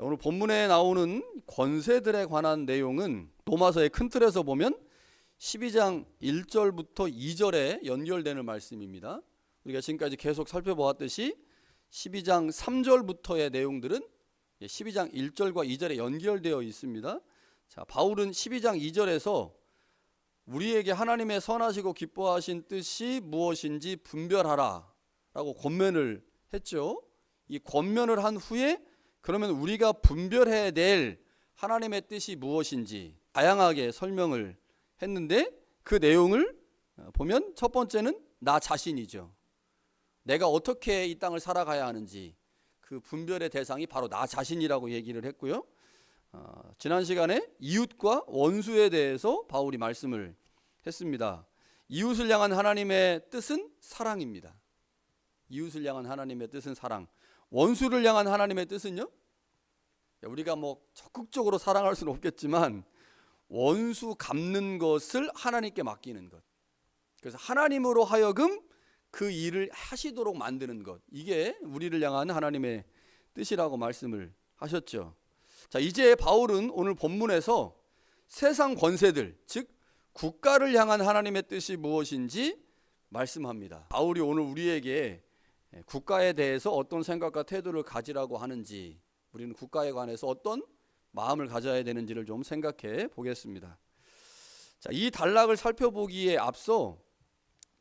자, 오늘 본문에 나오는 권세들에 관한 내용은 로마서의 큰 틀에서 보면 12장 1절부터 2절에 연결되는 말씀입니다. 우리가 지금까지 계속 살펴보았듯이 12장 3절부터의 내용들은 12장 1절과 2절에 연결되어 있습니다. 자, 바울은 12장 2절에서 우리에게 하나님의 선하시고 기뻐하신 뜻이 무엇인지 분별하라 라고 권면을 했죠. 이 권면을 한 후에 그러면 우리가 분별해야 될 하나님의 뜻이 무엇인지 다양하게 설명을 했는데, 그 내용을 보면 첫 번째는 나 자신이죠. 내가 어떻게 이 땅을 살아가야 하는지 그 분별의 대상이 바로 나 자신이라고 얘기를 했고요. 지난 시간에 이웃과 원수에 대해서 바울이 말씀을 했습니다. 이웃을 향한 하나님의 뜻은 사랑입니다. 이웃을 향한 하나님의 뜻은 사랑. 원수를 향한 하나님의 뜻은요? 우리가 적극적으로 사랑할 수는 없겠지만 원수 갚는 것을 하나님께 맡기는 것. 그래서 하나님으로 하여금 그 일을 하시도록 만드는 것. 이게 우리를 향한 하나님의 뜻이라고 말씀을 하셨죠. 자, 이제 바울은 오늘 본문에서 세상 권세들, 즉 국가를 향한 하나님의 뜻이 무엇인지 말씀합니다. 바울이 오늘 우리에게 국가에 대해서 어떤 생각과 태도를 가지라고 하는지, 우리는 국가에 관해서 어떤 마음을 가져야 되는지를 좀 생각해 보겠습니다. 자, 이 단락을 살펴보기에 앞서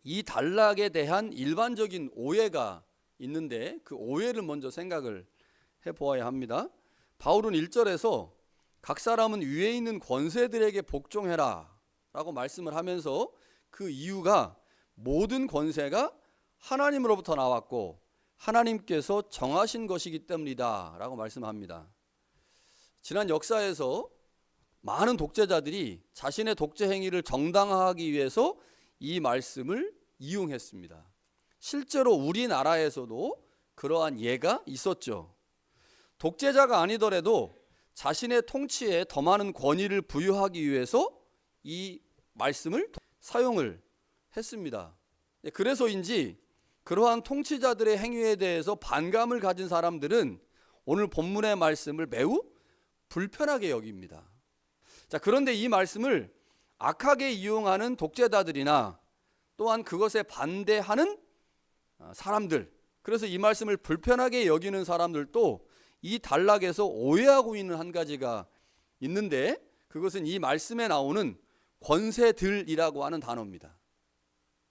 이 단락에 대한 일반적인 오해가 있는데 그 오해를 먼저 생각을 해보아야 합니다. 바울은 1절에서 각 사람은 위에 있는 권세들에게 복종해라 라고 말씀을 하면서 그 이유가 모든 권세가 하나님으로부터 나왔고 하나님께서 정하신 것이기 때문이다 라고 말씀합니다. 지난 역사에서 많은 독재자들이 자신의 독재 행위를 정당화하기 위해서 이 말씀을 이용했습니다. 실제로 우리나라에서도 그러한 예가 있었죠. 독재자가 아니더라도 자신의 통치에 더 많은 권위를 부여하기 위해서 이 말씀을 사용을 했습니다. 그래서인지 그러한 통치자들의 행위에 대해서 반감을 가진 사람들은 오늘 본문의 말씀을 매우 불편하게 여깁니다. 자, 그런데 이 말씀을 악하게 이용하는 독재자들이나 또한 그것에 반대하는 사람들, 그래서 이 말씀을 불편하게 여기는 사람들도 이 단락에서 오해하고 있는 한 가지가 있는데, 그것은 이 말씀에 나오는 권세들이라고 하는 단어입니다.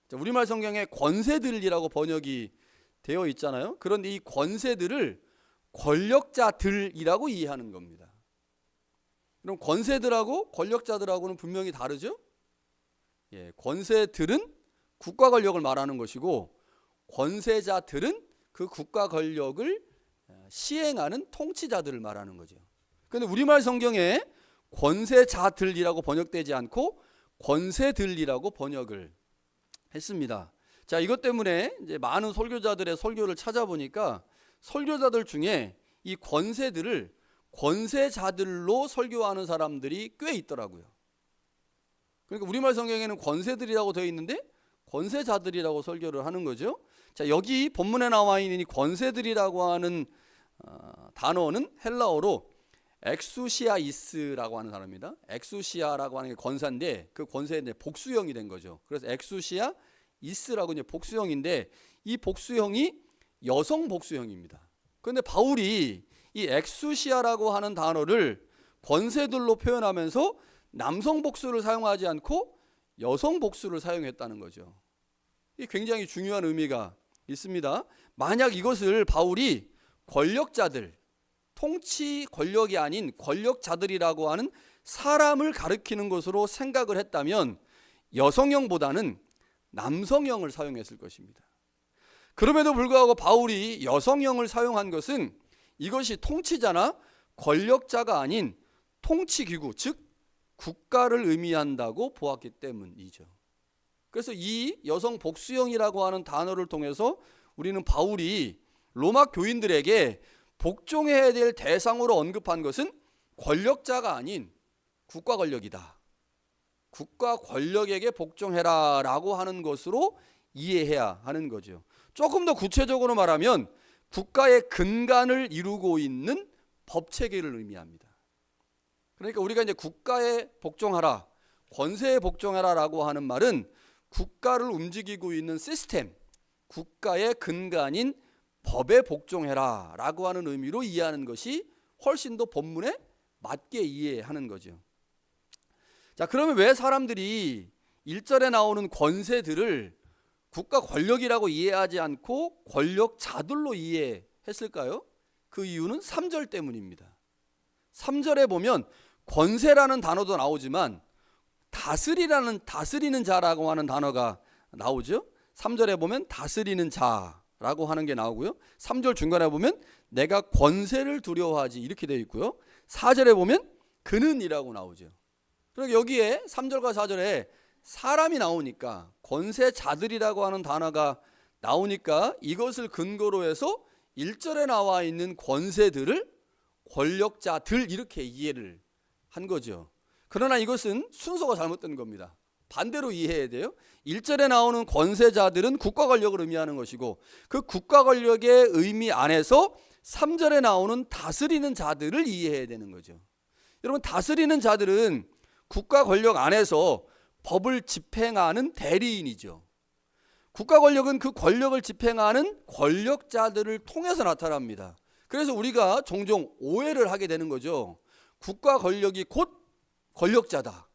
자, 우리말 성경에 권세들이라고 번역이 되어 있잖아요. 그런데 이 권세들을 권력자들이라고 이해하는 겁니다. 그럼 권세들하고 권력자들하고는 분명히 다르죠? 권세들은 국가 권력을 말하는 것이고 권세자들은 그 국가 권력을 시행하는 통치자들을 말하는 거죠. 그런데 우리말 성경에 권세자들이라고 번역되지 않고 권세들이라고 번역을 했습니다. 자, 이것 때문에 이제 많은 설교자들의 설교를 찾아보니까 설교자들 중에 이 권세들을 권세자들로 설교하는 사람들이 꽤 있더라고요. 그러니까 우리말 성경에는 권세들이라고 되어 있는데 권세자들이라고 설교를 하는 거죠. 자, 여기 본문에 나와 있는 이 권세들이라고 하는 단어는 헬라어로 엑수시아이스라고 하는 단어입니다. 엑수시아라고 하는 게 권사인데 그 권세의 이제 복수형이 된 거죠. 그래서 엑수시아이스라고 이제 복수형인데 이 복수형이 여성 복수형입니다. 그런데 바울이 이 엑수시아라고 하는 단어를 권세들로 표현하면서 남성 복수를 사용하지 않고 여성 복수를 사용했다는 거죠. 이 굉장히 중요한 의미가 있습니다. 만약 이것을 바울이 권력자들, 통치 권력이 아닌 권력자들이라고 하는 사람을 가리키는 것으로 생각을 했다면 여성형보다는 남성형을 사용했을 것입니다. 그럼에도 불구하고 바울이 여성형을 사용한 것은 이것이 통치자나 권력자가 아닌 통치기구, 즉 국가를 의미한다고 보았기 때문이죠. 그래서 이 여성 복수형이라고 하는 단어를 통해서 우리는 바울이 로마 교인들에게 복종해야 될 대상으로 언급한 것은 권력자가 아닌 국가 권력이다. 국가 권력에게 복종해라 라고 하는 것으로 이해해야 하는 거죠. 조금 더 구체적으로 말하면 국가의 근간을 이루고 있는 법 체계를 의미합니다. 그러니까 우리가 이제 국가에 복종하라, 권세에 복종하라라고 하는 말은 국가를 움직이고 있는 시스템, 국가의 근간인 법에 복종해라라고 하는 의미로 이해하는 것이 훨씬 더 본문에 맞게 이해하는 거죠. 자, 그러면 왜 사람들이 1절에 나오는 권세들을 국가 권력이라고 이해하지 않고 권력자들로 이해했을까요? 그 이유는 3절 때문입니다. 3절에 보면 권세라는 단어도 나오지만 다스리는 자라고 하는 단어가 나오죠. 3절에 보면 다스리는 자라고 하는 게 나오고요. 3절 중간에 보면 내가 권세를 두려워하지 이렇게 되어 있고요. 4절에 보면 그는이라고 나오죠. 그러니까 여기에 3절과 4절에 사람이 나오니까 권세자들이라고 하는 단어가 나오니까 이것을 근거로 해서 1절에 나와 있는 권세들을 권력자들 이렇게 이해를 한 거죠. 그러나 이것은 순서가 잘못된 겁니다. 반대로 이해해야 돼요. 1절에 나오는 권세자들은 국가 권력을 의미하는 것이고 그 국가 권력의 의미 안에서 3절에 나오는 다스리는 자들을 이해해야 되는 거죠. 여러분, 다스리는 자들은 국가 권력 안에서 법을 집행하는 대리인이죠. 국가 권력은 그 권력을 집행하는 권력자들을 통해서 나타납니다. 그래서 우리가 종종 오해를 하게 되는 거죠. 국가 권력이 곧 권력자다,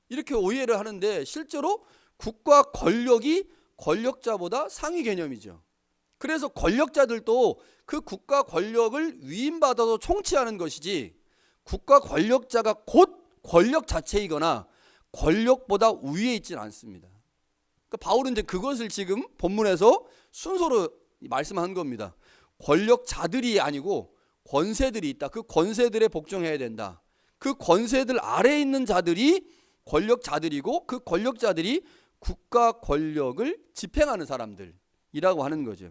이렇게 오해를 하는데 실제로 국가 권력이 권력자보다 상위 개념이죠. 그래서 권력자들도 그 국가 권력을 위임받아서 총치하는 것이지 국가 권력자가 곧 권력 자체이거나 권력보다 위에 있지는 않습니다. 그러니까 바울은 이제 그것을 지금 본문에서 순서로 말씀한 겁니다. 권력자들이 아니고 권세들이 있다. 그 권세들에 복종해야 된다. 그 권세들 아래에 있는 자들이 권력자들이고 그 권력자들이 국가 권력을 집행하는 사람들이라고 하는 거죠.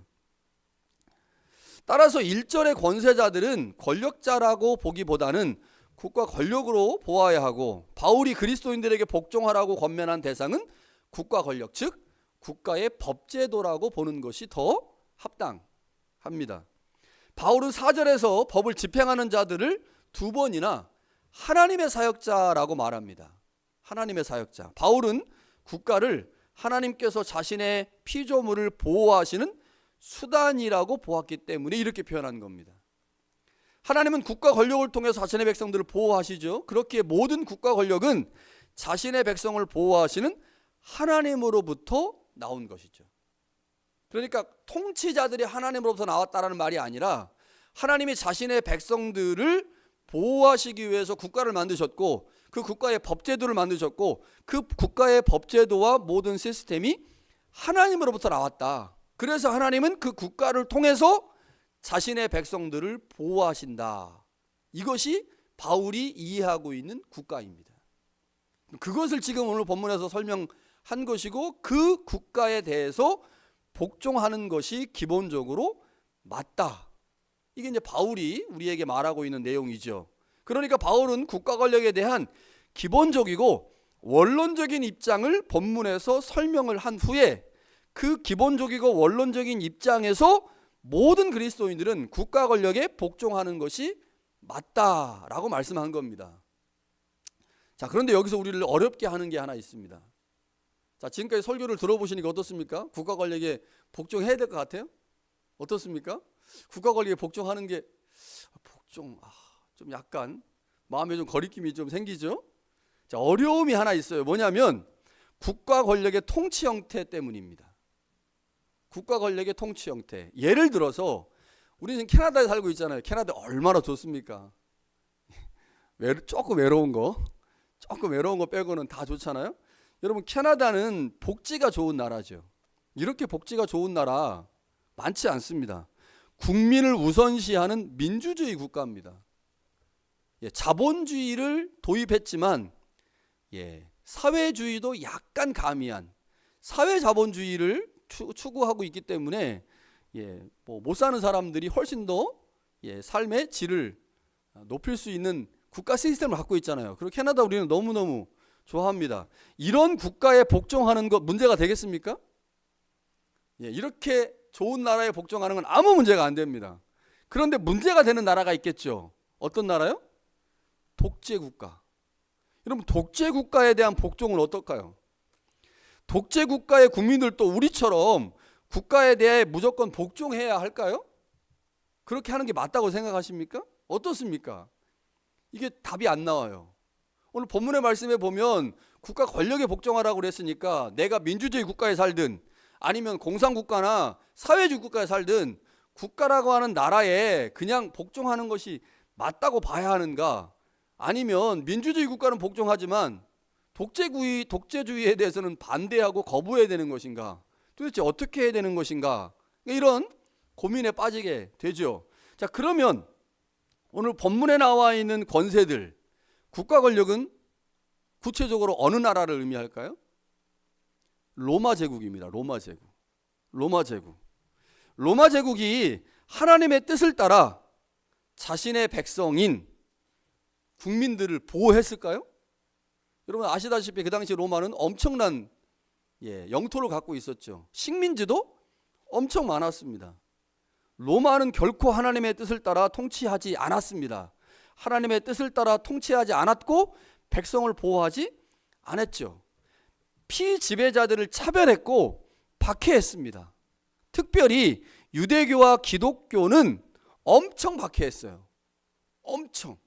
따라서 1절의 권세자들은 권력자라고 보기보다는 국가 권력으로 보아야 하고 바울이 그리스도인들에게 복종하라고 권면한 대상은 국가 권력, 즉 국가의 법제도라고 보는 것이 더 합당합니다. 바울은 4절에서 법을 집행하는 자들을 2번이나 하나님의 사역자라고 말합니다. 하나님의 사역자. 바울은 국가를 하나님께서 자신의 피조물을 보호하시는 수단이라고 보았기 때문에 이렇게 표현한 겁니다. 하나님은 국가 권력을 통해서 자신의 백성들을 보호하시죠. 그렇기에 모든 국가 권력은 자신의 백성을 보호하시는 하나님으로부터 나온 것이죠. 그러니까 통치자들이 하나님으로부터 나왔다라는 말이 아니라 하나님이 자신의 백성들을 보호하시기 위해서 국가를 만드셨고 그 국가의 법제도를 만드셨고 그 국가의 법제도와 모든 시스템이 하나님으로부터 나왔다. 그래서 하나님은 그 국가를 통해서 자신의 백성들을 보호하신다. 이것이 바울이 이해하고 있는 국가입니다. 그것을 지금 오늘 본문에서 설명한 것이고 그 국가에 대해서 복종하는 것이 기본적으로 맞다. 이게 이제 바울이 우리에게 말하고 있는 내용이죠. 그러니까 바울은 국가 권력에 대한 기본적이고 원론적인 입장을 본문에서 설명을 한 후에 그 기본적이고 원론적인 입장에서 모든 그리스도인들은 국가 권력에 복종하는 것이 맞다라고 말씀한 겁니다. 자, 그런데 여기서 우리를 어렵게 하는 게 하나 있습니다. 자, 지금까지 설교를 들어보시니까 어떻습니까? 국가 권력에 복종해야 될 것 같아요? 어떻습니까? 국가 권력에 복종하는 게 좀 약간 마음에 좀 거리낌이 좀 생기죠? 자, 어려움이 하나 있어요. 뭐냐면 국가 권력의 통치 형태 때문입니다. 국가 권력의 통치 형태. 예를 들어서 우리는 캐나다에 살고 있잖아요. 캐나다 얼마나 좋습니까? 조금 외로운 거 빼고는 다 좋잖아요. 여러분, 캐나다는 복지가 좋은 나라죠. 이렇게 복지가 좋은 나라 많지 않습니다. 국민을 우선시하는 민주주의 국가입니다. 자본주의를 도입했지만 사회주의도 약간 가미한 사회자본주의를 추구하고 있기 때문에 못 사는 사람들이 훨씬 더 삶의 질을 높일 수 있는 국가 시스템을 갖고 있잖아요. 그리고 캐나다 우리는 너무너무 좋아합니다. 이런 국가에 복종하는 것 문제가 되겠습니까? 이렇게 좋은 나라에 복종하는 건 아무 문제가 안 됩니다. 그런데 문제가 되는 나라가 있겠죠. 어떤 나라요? 독재국가. 여러분, 독재국가에 대한 복종은 어떨까요? 독재국가의 국민들도 우리처럼 국가에 대해 무조건 복종해야 할까요? 그렇게 하는 게 맞다고 생각하십니까? 어떻습니까? 이게 답이 안 나와요. 오늘 본문의 말씀에 보면 국가 권력에 복종하라고 그랬으니까 내가 민주주의 국가에 살든 아니면 공산국가나 사회주의 국가에 살든 국가라고 하는 나라에 그냥 복종하는 것이 맞다고 봐야 하는가? 아니면 민주주의 국가는 복종하지만 독재주의에 대해서는 반대하고 거부해야 되는 것인가? 도대체 어떻게 해야 되는 것인가? 이런 고민에 빠지게 되죠. 자, 그러면 오늘 본문에 나와 있는 권세들, 국가 권력은 구체적으로 어느 나라를 의미할까요? 로마 제국입니다. 로마 제국. 로마 제국이 하나님의 뜻을 따라 자신의 백성인 국민들을 보호했을까요? 여러분 아시다시피 그 당시 로마는 엄청난 영토를 갖고 있었죠. 식민지도 엄청 많았습니다. 로마는 결코 하나님의 뜻을 따라 통치하지 않았습니다. 하나님의 뜻을 따라 통치하지 않았고 백성을 보호하지 않았죠. 피지배자들을 차별했고 박해했습니다. 특별히 유대교와 기독교는 엄청 박해했어요. 엄청.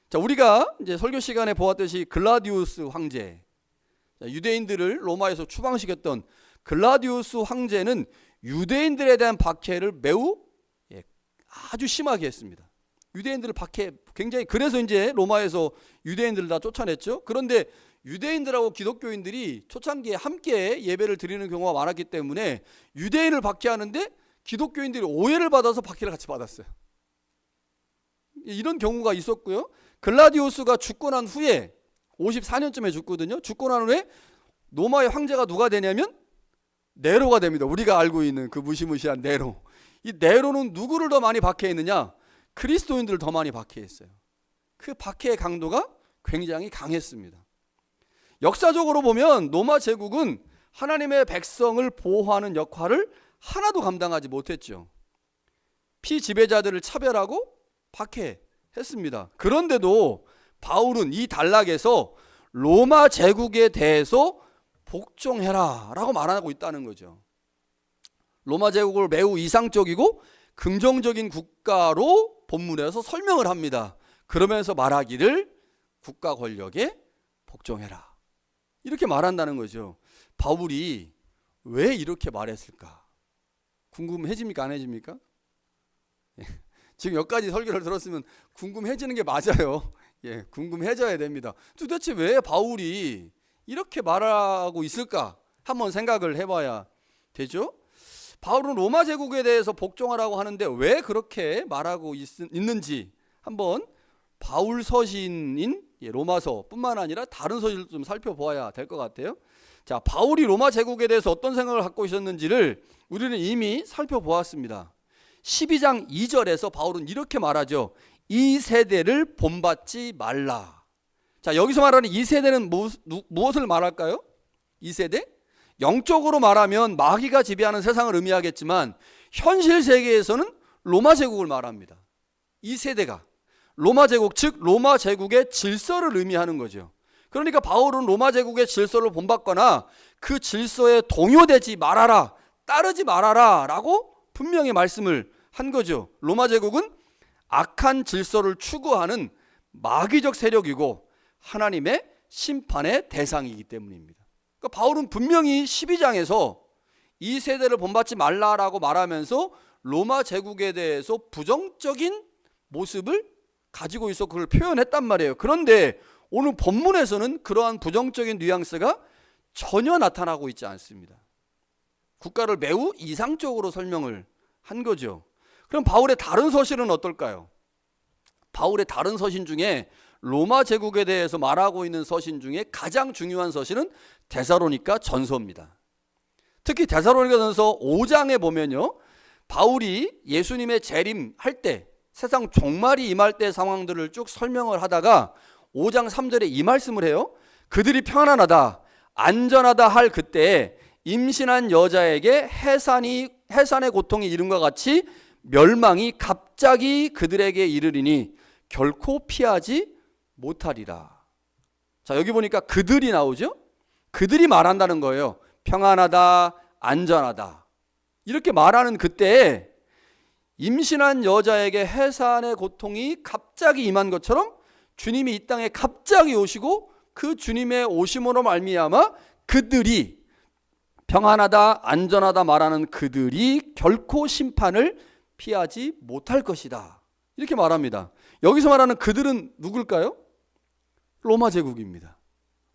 자, 우리가 이제 설교 시간에 보았듯이 글라디우스 황제, 유대인들을 로마에서 추방시켰던 글라디우스 황제는 유대인들에 대한 박해를 매우 아주 심하게 했습니다. 유대인들을 박해 굉장히, 그래서 이제 로마에서 유대인들을 다 쫓아냈죠. 그런데 유대인들하고 기독교인들이 초창기에 함께 예배를 드리는 경우가 많았기 때문에 유대인을 박해하는데 기독교인들이 오해를 받아서 박해를 같이 받았어요. 이런 경우가 있었고요. 글라디우스가 죽고 난 후에 54년쯤에 죽거든요. 죽고 난 후에 로마의 황제가 누가 되냐면 네로가 됩니다. 우리가 알고 있는 그 무시무시한 네로. 이 네로는 누구를 더 많이 박해했느냐? 그리스도인들을 더 많이 박해했어요. 그 박해의 강도가 굉장히 강했습니다. 역사적으로 보면 로마 제국은 하나님의 백성을 보호하는 역할을 하나도 감당하지 못했죠. 피지배자들을 차별하고 박해했습니다. 그런데도 바울은 이 단락에서 로마 제국에 대해서 복종해라 라고 말하고 있다는 거죠. 로마 제국을 매우 이상적이고 긍정적인 국가로 본문에서 설명을 합니다. 그러면서 말하기를 국가 권력에 복종해라 이렇게 말한다는 거죠. 바울이 왜 이렇게 말했을까? 궁금해집니까? 안 해집니까? 지금 여기까지 설교를 들었으면 궁금해지는 게 맞아요. 궁금해져야 됩니다. 도대체 왜 바울이 이렇게 말하고 있을까? 한번 생각을 해봐야 되죠. 바울은 로마 제국에 대해서 복종하라고 하는데 왜 그렇게 말하고 있는지 한번 바울 서신인 로마서뿐만 아니라 다른 서신을 좀 살펴보아야 될 것 같아요. 자, 바울이 로마 제국에 대해서 어떤 생각을 갖고 있었는지를 우리는 이미 살펴보았습니다. 12장 2절에서 바울은 이렇게 말하죠. 이 세대를 본받지 말라. 자, 여기서 말하는 이 세대는 무엇을 말할까요? 이 세대? 영적으로 말하면 마귀가 지배하는 세상을 의미하겠지만 현실 세계에서는 로마 제국을 말합니다. 이 세대가 로마 제국, 즉 로마 제국의 질서를 의미하는 거죠. 그러니까 바울은 로마 제국의 질서를 본받거나 그 질서에 동요되지 말아라, 따르지 말아라 라고 분명히 말씀을 한 거죠. 로마 제국은 악한 질서를 추구하는 마귀적 세력이고 하나님의 심판의 대상이기 때문입니다. 그러니까 바울은 분명히 12장에서 이 세대를 본받지 말라라고 말하면서 로마 제국에 대해서 부정적인 모습을 가지고 있어 그걸 표현했단 말이에요. 그런데 오늘 본문에서는 그러한 부정적인 뉘앙스가 전혀 나타나고 있지 않습니다. 국가를 매우 이상적으로 설명을 한 거죠. 그럼 바울의 다른 서신은 어떨까요? 바울의 다른 서신 중에 로마 제국에 대해서 말하고 있는 서신 중에 가장 중요한 서신은 데살로니가 전서입니다. 특히 데살로니가 전서 5장에 보면요, 바울이 예수님의 재림할 때 세상 종말이 임할 때 상황들을 쭉 설명을 하다가 5장 3절에 이 말씀을 해요. 그들이 평안하다 안전하다 할 그때에 임신한 여자에게 해산의 고통이 이름과 같이 멸망이 갑자기 그들에게 이르리니 결코 피하지 못하리라. 자, 여기 보니까 그들이 나오죠. 그들이 말한다는 거예요. 평안하다, 안전하다. 이렇게 말하는 그때에 임신한 여자에게 해산의 고통이 갑자기 임한 것처럼 주님이 이 땅에 갑자기 오시고 그 주님의 오심으로 말미암아 그들이 평안하다, 안전하다 말하는 그들이 결코 심판을 피하지 못할 것이다. 이렇게 말합니다. 여기서 말하는 그들은 누굴까요? 로마 제국입니다.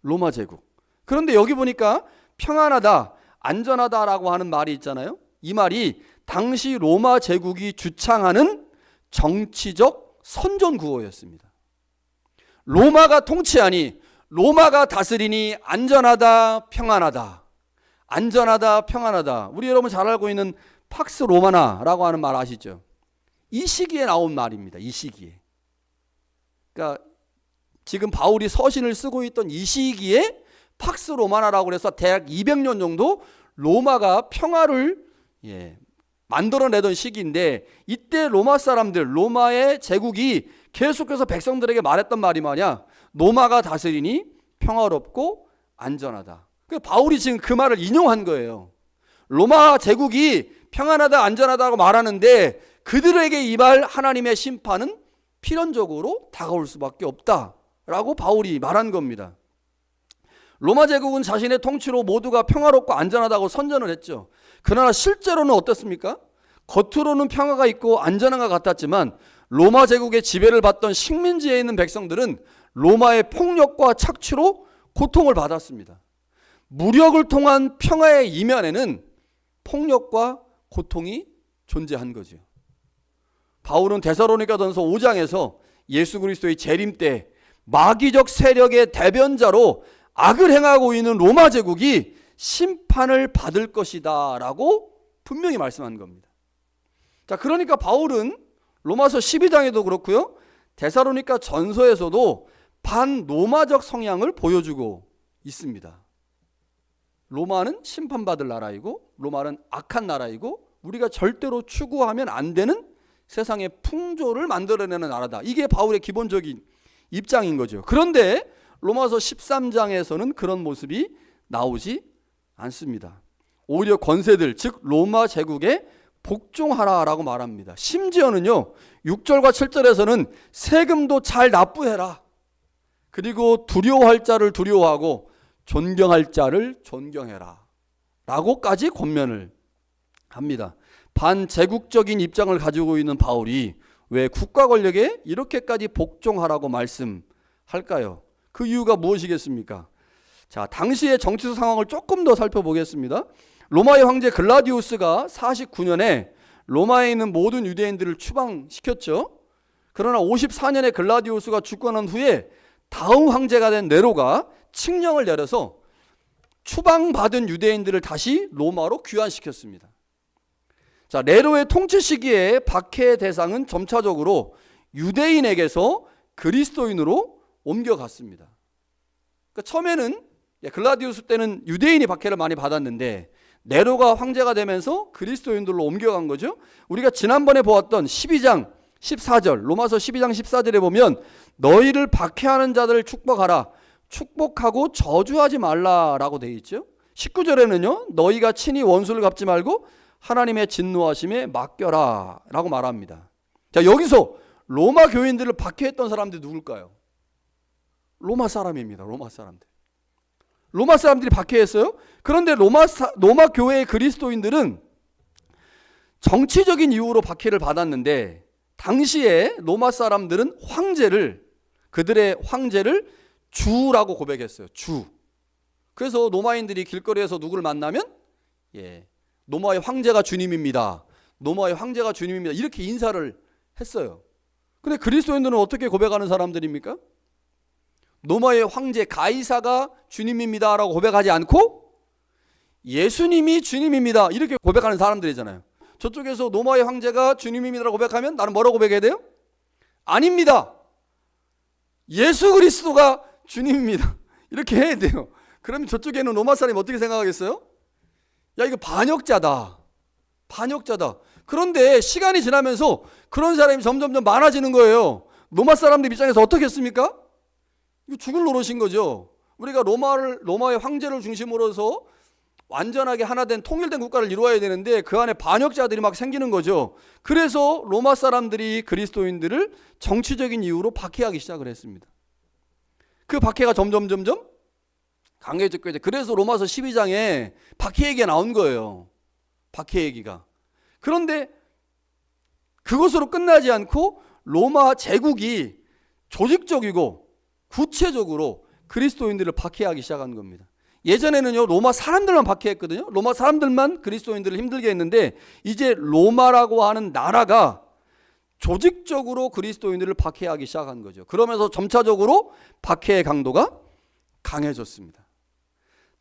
로마 제국. 그런데 여기 보니까 평안하다, 안전하다라고 하는 말이 있잖아요. 이 말이 당시 로마 제국이 주창하는 정치적 선전구호였습니다. 로마가 통치하니, 로마가 다스리니 안전하다, 평안하다. 안전하다, 평안하다. 우리 여러분 잘 알고 있는 팍스 로마나라고 하는 말 아시죠? 이 시기에 나온 말입니다. 이 시기에. 그러니까 지금 바울이 서신을 쓰고 있던 이 시기에 팍스 로마나라고 해서 대략 200년 정도 로마가 평화를 만들어내던 시기인데, 이때 로마 사람들, 로마의 제국이 계속해서 백성들에게 말했던 말이 뭐냐? 로마가 다스리니 평화롭고 안전하다. 바울이 지금 그 말을 인용한 거예요. 로마 제국이 평안하다, 안전하다고 말하는데 그들에게 임할 하나님의 심판은 필연적으로 다가올 수밖에 없다라고 바울이 말한 겁니다. 로마 제국은 자신의 통치로 모두가 평화롭고 안전하다고 선전을 했죠. 그러나 실제로는 어떻습니까? 겉으로는 평화가 있고 안전한 것 같았지만 로마 제국의 지배를 받던 식민지에 있는 백성들은 로마의 폭력과 착취로 고통을 받았습니다. 무력을 통한 평화의 이면에는 폭력과 고통이 존재한 거죠. 바울은 데살로니가전서 5장에서 예수 그리스도의 재림 때 마귀적 세력의 대변자로 악을 행하고 있는 로마 제국이 심판을 받을 것이다 라고 분명히 말씀한 겁니다. 자, 그러니까 바울은 로마서 12장에도 그렇고요, 데살로니가 전서에서도 반로마적 성향을 보여주고 있습니다. 로마는 심판받을 나라이고 로마는 악한 나라이고 우리가 절대로 추구하면 안 되는 세상의 풍조를 만들어내는 나라다. 이게 바울의 기본적인 입장인 거죠. 그런데 로마서 13장에서는 그런 모습이 나오지 않습니다. 오히려 권세들, 즉 로마 제국에 복종하라라고 말합니다. 심지어는요, 6절과 7절에서는 세금도 잘 납부해라. 그리고 두려워할 자를 두려워하고 존경할 자를 존경해라 라고까지 권면을 합니다. 반제국적인 입장을 가지고 있는 바울이 왜 국가 권력에 이렇게까지 복종하라고 말씀할까요? 그 이유가 무엇이겠습니까? 자, 당시의 정치적 상황을 조금 더 살펴보겠습니다. 로마의 황제 글라디우스가 49년에 로마에 있는 모든 유대인들을 추방시켰죠. 그러나 54년에 글라디우스가 죽고 난 후에 다음 황제가 된 네로가 칙령을 내려서 추방받은 유대인들을 다시 로마로 귀환시켰습니다. 자, 네로의 통치 시기에 박해의 대상은 점차적으로 유대인에게서 그리스도인으로 옮겨갔습니다. 그러니까 처음에는 글라디우스 때는 유대인이 박해를 많이 받았는데 네로가 황제가 되면서 그리스도인들로 옮겨간 거죠. 우리가 지난번에 보았던 12장 14절, 로마서 12장 14절에 보면 너희를 박해하는 자들을 축복하라. 축복하고 저주하지 말라라고 되어 있죠. 19절에는요, 너희가 친히 원수를 갚지 말고 하나님의 진노하심에 맡겨라 라고 말합니다. 자, 여기서 로마 교인들을 박해했던 사람들이 누굴까요? 로마 사람입니다. 로마 사람들. 로마 사람들이 박해했어요. 그런데 로마 교회의 그리스도인들은 정치적인 이유로 박해를 받았는데 당시에 로마 사람들은 그들의 황제를 주라고 고백했어요. 주. 그래서 로마인들이 길거리에서 누구를 만나면 로마의 황제가 주님입니다. 로마의 황제가 주님입니다. 이렇게 인사를 했어요. 근데 그리스도인들은 어떻게 고백하는 사람들입니까? 로마의 황제 가이사가 주님입니다 라고 고백하지 않고 예수님이 주님입니다 이렇게 고백하는 사람들이잖아요. 저쪽에서 로마의 황제가 주님입니다 라고 고백하면 나는 뭐라고 고백해야 돼요? 아닙니다, 예수 그리스도가 주님입니다 이렇게 해야 돼요. 그러면 저쪽에는 로마 사람이 어떻게 생각하겠어요? 야, 이거 반역자다. 그런데 시간이 지나면서 그런 사람이 점점 많아지는 거예요. 로마 사람들 입장에서 어떻게 했습니까? 이거 죽을 노릇인 거죠. 우리가 로마의 황제를 중심으로서 완전하게 하나 된 통일된 국가를 이루어야 되는데 그 안에 반역자들이 막 생기는 거죠. 그래서 로마 사람들이 그리스도인들을 정치적인 이유로 박해하기 시작을 했습니다. 그 박해가 점점 강해졌고, 이제 그래서 로마서 12장에 박해 얘기가 나온 거예요. 박해 얘기가. 그런데 그것으로 끝나지 않고 로마 제국이 조직적이고 구체적으로 그리스도인들을 박해하기 시작한 겁니다. 예전에는요, 로마 사람들만 박해했거든요. 로마 사람들만 그리스도인들을 힘들게 했는데 이제 로마라고 하는 나라가 조직적으로 그리스도인들을 박해하기 시작한 거죠. 그러면서 점차적으로 박해의 강도가 강해졌습니다.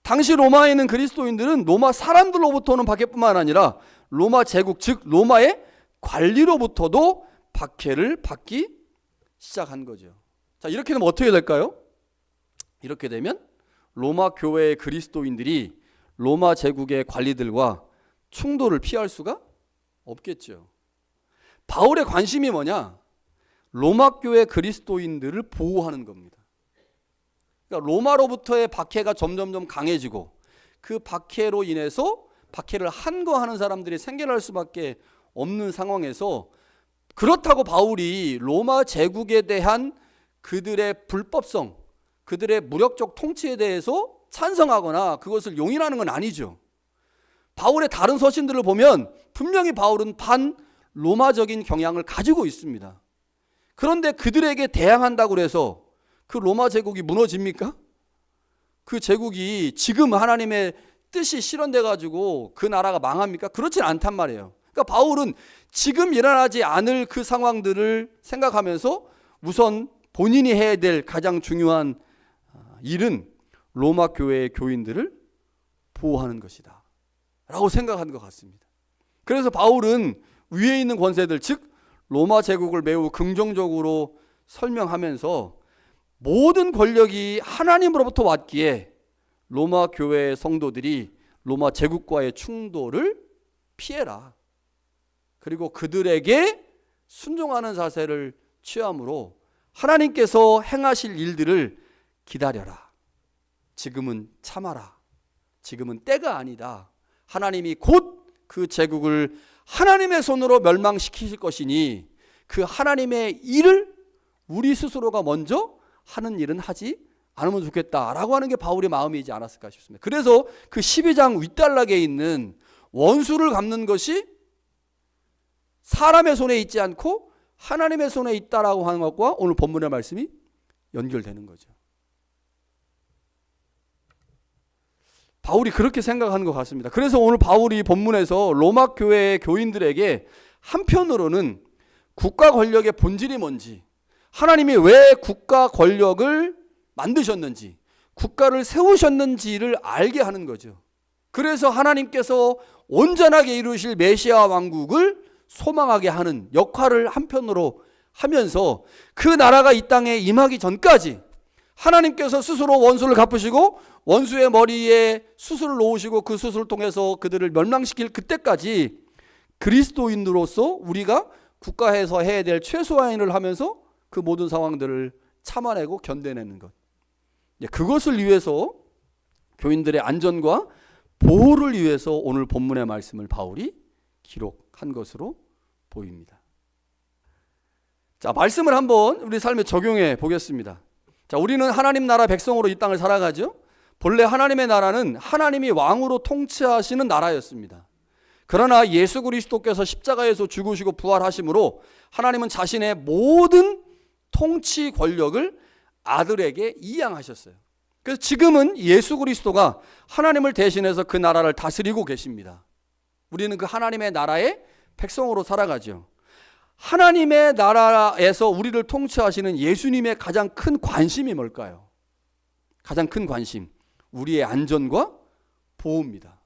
당시 로마에 있는 그리스도인들은 로마 사람들로부터는 박해뿐만 아니라 로마 제국, 즉 로마의 관리로부터도 박해를 받기 시작한 거죠. 자, 이렇게 되면 어떻게 될까요? 이렇게 되면 로마 교회의 그리스도인들이 로마 제국의 관리들과 충돌을 피할 수가 없겠죠. 바울의 관심이 뭐냐? 로마 교회 그리스도인들을 보호하는 겁니다. 그러니까 로마로부터의 박해가 점점 강해지고 그 박해로 인해서 박해를 한거하는 사람들이 생겨날 수밖에 없는 상황에서, 그렇다고 바울이 로마 제국에 대한 그들의 불법성, 그들의 무력적 통치에 대해서 찬성하거나 그것을 용인하는 건 아니죠. 바울의 다른 서신들을 보면 분명히 바울은 반로마적인 경향을 가지고 있습니다. 그런데 그들에게 대항한다고 해서 그 로마 제국이 무너집니까? 그 제국이 지금 하나님의 뜻이 실현돼 가지고 그 나라가 망합니까? 그렇진 않단 말이에요. 그러니까 바울은 지금 일어나지 않을 그 상황들을 생각하면서 우선 본인이 해야 될 가장 중요한 일은 로마 교회의 교인들을 보호하는 것이다 라고 생각하는 것 같습니다. 그래서 바울은 위에 있는 권세들, 즉 로마 제국을 매우 긍정적으로 설명하면서 모든 권력이 하나님으로부터 왔기에 로마 교회의 성도들이 로마 제국과의 충돌을 피해라. 그리고 그들에게 순종하는 자세를 취함으로 하나님께서 행하실 일들을 기다려라. 지금은 참아라. 지금은 때가 아니다. 하나님이 곧 그 제국을 하나님의 손으로 멸망시키실 것이니 그 하나님의 일을 우리 스스로가 먼저 하는 일은 하지 않으면 좋겠다라고 하는 게 바울의 마음이지 않았을까 싶습니다. 그래서 그 12장 윗단락에 있는 원수를 갚는 것이 사람의 손에 있지 않고 하나님의 손에 있다라고 하는 것과 오늘 본문의 말씀이 연결되는 거죠. 바울이 그렇게 생각하는 것 같습니다. 그래서 오늘 바울이 본문에서 로마 교회의 교인들에게 한편으로는 국가 권력의 본질이 뭔지, 하나님이 왜 국가 권력을 만드셨는지, 국가를 세우셨는지를 알게 하는 거죠. 그래서 하나님께서 온전하게 이루실 메시아 왕국을 소망하게 하는 역할을 한편으로 하면서 그 나라가 이 땅에 임하기 전까지 하나님께서 스스로 원수를 갚으시고 원수의 머리에 수술을 놓으시고 그 수술을 통해서 그들을 멸망시킬 그때까지 그리스도인으로서 우리가 국가에서 해야 될 최소한의 일을 하면서 그 모든 상황들을 참아내고 견뎌내는 것, 그것을 위해서 교인들의 안전과 보호를 위해서 오늘 본문의 말씀을 바울이 기록한 것으로 보입니다. 자, 말씀을 한번 우리 삶에 적용해 보겠습니다. 자, 우리는 하나님 나라 백성으로 이 땅을 살아가죠. 본래 하나님의 나라는 하나님이 왕으로 통치하시는 나라였습니다. 그러나 예수 그리스도께서 십자가에서 죽으시고 부활하심으로 하나님은 자신의 모든 통치 권력을 아들에게 이양하셨어요. 그래서 지금은 예수 그리스도가 하나님을 대신해서 그 나라를 다스리고 계십니다. 우리는 그 하나님의 나라의 백성으로 살아가죠. 하나님의 나라에서 우리를 통치하시는 예수님의 가장 큰 관심이 뭘까요? 가장 큰 관심, 우리의 안전과 보호입니다.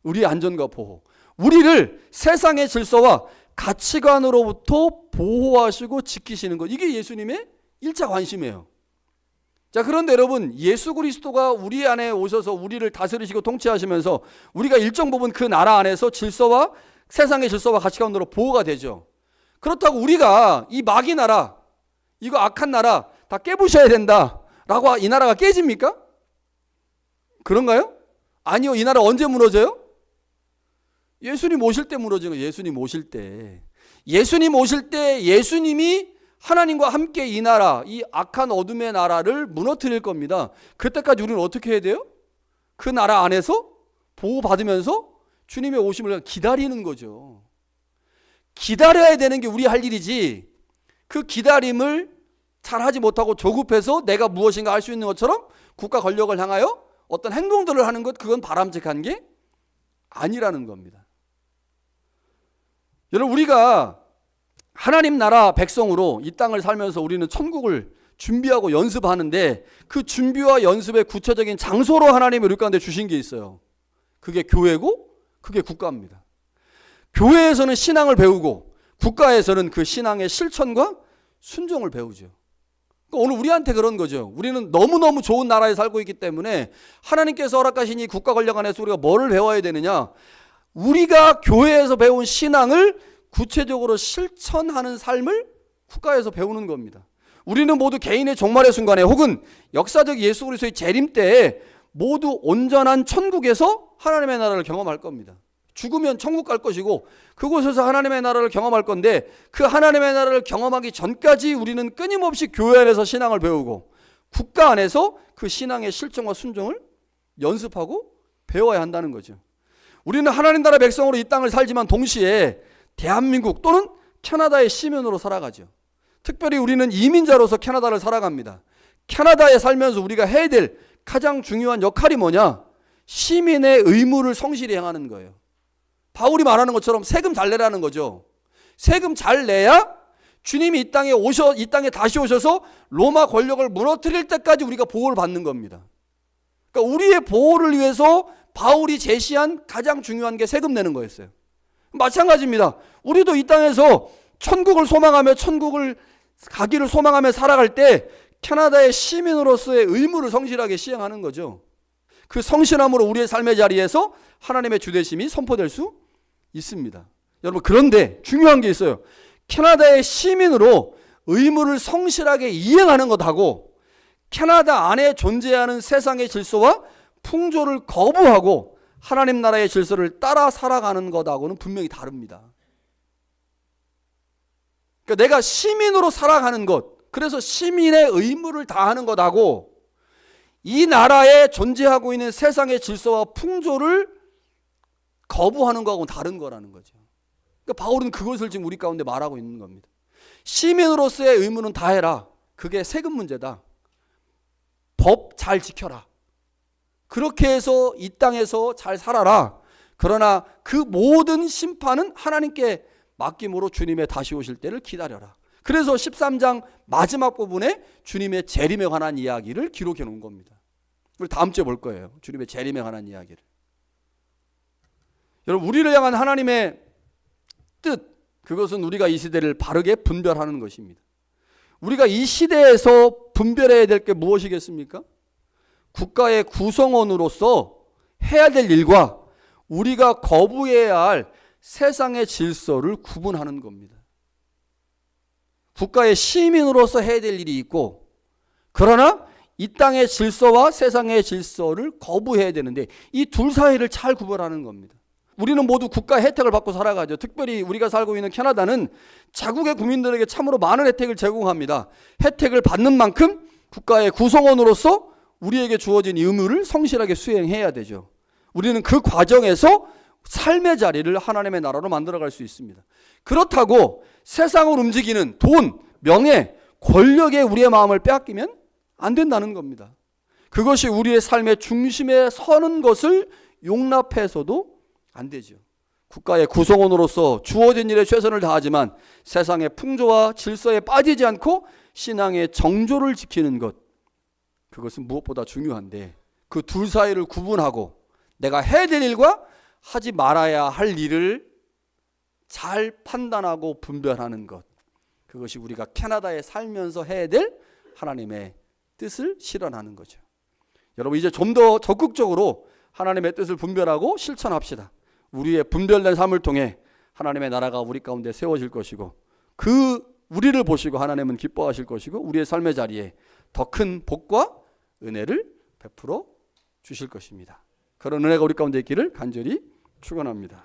우리의 안전과 보호. 우리를 세상의 질서와 가치관으로부터 보호하시고 지키시는 것, 이게 예수님의 1차 관심이에요. 자, 그런데 여러분, 예수 그리스도가 우리 안에 오셔서 우리를 다스리시고 통치하시면서 우리가 일정 부분 그 나라 안에서 질서와 세상의 질서와 가치관으로 보호가 되죠. 그렇다고 우리가 이 마귀 나라, 이거 악한 나라 다 깨부셔야 된다라고 이 나라가 깨집니까? 그런가요? 아니요. 이 나라 언제 무너져요? 예수님 오실 때 무너지는 거예요. 예수님 오실 때. 예수님 오실 때 예수님이 하나님과 함께 이 나라, 이 악한 어둠의 나라를 무너뜨릴 겁니다. 그때까지 우리는 어떻게 해야 돼요? 그 나라 안에서 보호받으면서 주님의 오심을 기다리는 거죠. 기다려야 되는 게 우리 할 일이지, 그 기다림을 잘하지 못하고 조급해서 내가 무엇인가 할 수 있는 것처럼 국가 권력을 향하여 어떤 행동들을 하는 것, 그건 바람직한 게 아니라는 겁니다. 여러분, 우리가 하나님 나라 백성으로 이 땅을 살면서 우리는 천국을 준비하고 연습하는데, 그 준비와 연습의 구체적인 장소로 하나님이 우리 가운데 주신 게 있어요. 그게 교회고 그게 국가입니다. 교회에서는 신앙을 배우고 국가에서는 그 신앙의 실천과 순종을 배우죠. 그러니까 오늘 우리한테 그런 거죠. 우리는 너무너무 좋은 나라에 살고 있기 때문에 하나님께서 허락하신 이 국가 권력 안에서 우리가 뭐를 배워야 되느냐, 우리가 교회에서 배운 신앙을 구체적으로 실천하는 삶을 국가에서 배우는 겁니다. 우리는 모두 개인의 종말의 순간에 혹은 역사적 예수 그리스도의 재림 때에 모두 온전한 천국에서 하나님의 나라를 경험할 겁니다. 죽으면 천국 갈 것이고 그곳에서 하나님의 나라를 경험할 건데, 그 하나님의 나라를 경험하기 전까지 우리는 끊임없이 교회 안에서 신앙을 배우고 국가 안에서 그 신앙의 실천과 순종을 연습하고 배워야 한다는 거죠. 우리는 하나님 나라 백성으로 이 땅을 살지만 동시에 대한민국 또는 캐나다의 시민으로 살아가죠. 특별히 우리는 이민자로서 캐나다를 살아갑니다. 캐나다에 살면서 우리가 해야 될 가장 중요한 역할이 뭐냐? 시민의 의무를 성실히 행하는 거예요. 바울이 말하는 것처럼 세금 잘 내라는 거죠. 세금 잘 내야 주님이 이 땅에 다시 오셔서 로마 권력을 무너뜨릴 때까지 우리가 보호를 받는 겁니다. 그러니까 우리의 보호를 위해서 바울이 제시한 가장 중요한 게 세금 내는 거였어요. 마찬가지입니다. 우리도 이 땅에서 천국을 소망하며 천국을 가기를 소망하며 살아갈 때 캐나다의 시민으로서의 의무를 성실하게 시행하는 거죠. 그 성실함으로 우리의 삶의 자리에서 하나님의 주되심이 선포될 수 있습니다. 여러분, 그런데 중요한 게 있어요. 캐나다의 시민으로 의무를 성실하게 이행하는 것하고 캐나다 안에 존재하는 세상의 질서와 풍조를 거부하고 하나님 나라의 질서를 따라 살아가는 것하고는 분명히 다릅니다. 그러니까 내가 시민으로 살아가는 것, 그래서 시민의 의무를 다하는 것하고 이 나라에 존재하고 있는 세상의 질서와 풍조를 거부하는 것하고는 다른 거라는 거죠. 그러니까 바울은 그것을 지금 우리 가운데 말하고 있는 겁니다. 시민으로서의 의무는 다해라. 그게 세금 문제다. 법 잘 지켜라. 그렇게 해서 이 땅에서 잘 살아라. 그러나 그 모든 심판은 하나님께 맡김으로 주님의 다시 오실 때를 기다려라. 그래서 13장 마지막 부분에 주님의 재림에 관한 이야기를 기록해 놓은 겁니다. 우리 다음 주에 볼 거예요. 주님의 재림에 관한 이야기를. 여러분, 우리를 향한 하나님의 뜻, 그것은 우리가 이 시대를 바르게 분별하는 것입니다. 우리가 이 시대에서 분별해야 될 게 무엇이겠습니까? 국가의 구성원으로서 해야 될 일과 우리가 거부해야 할 세상의 질서를 구분하는 겁니다. 국가의 시민으로서 해야 될 일이 있고, 그러나 이 땅의 질서와 세상의 질서를 거부해야 되는데 이 둘 사이를 잘 구별하는 겁니다. 우리는 모두 국가 혜택을 받고 살아가죠. 특별히 우리가 살고 있는 캐나다는 자국의 국민들에게 참으로 많은 혜택을 제공합니다. 혜택을 받는 만큼 국가의 구성원으로서 우리에게 주어진 의무를 성실하게 수행해야 되죠. 우리는 그 과정에서 삶의 자리를 하나님의 나라로 만들어갈 수 있습니다. 그렇다고 세상을 움직이는 돈, 명예, 권력에 우리의 마음을 빼앗기면 안 된다는 겁니다. 그것이 우리의 삶의 중심에 서는 것을 용납해서도 안 되죠. 국가의 구성원으로서 주어진 일에 최선을 다하지만 세상의 풍조와 질서에 빠지지 않고 신앙의 정조를 지키는 것, 그것은 무엇보다 중요한데 그 둘 사이를 구분하고 내가 해야 될 일과 하지 말아야 할 일을 잘 판단하고 분별하는 것, 그것이 우리가 캐나다에 살면서 해야 될 하나님의 뜻을 실현하는 거죠. 여러분, 이제 좀 더 적극적으로 하나님의 뜻을 분별하고 실천합시다. 우리의 분별된 삶을 통해 하나님의 나라가 우리 가운데 세워질 것이고 그 우리를 보시고 하나님은 기뻐하실 것이고 우리의 삶의 자리에 더 큰 복과 은혜를 베풀어 주실 것입니다. 그런 은혜가 우리 가운데 있기를 간절히 축원합니다.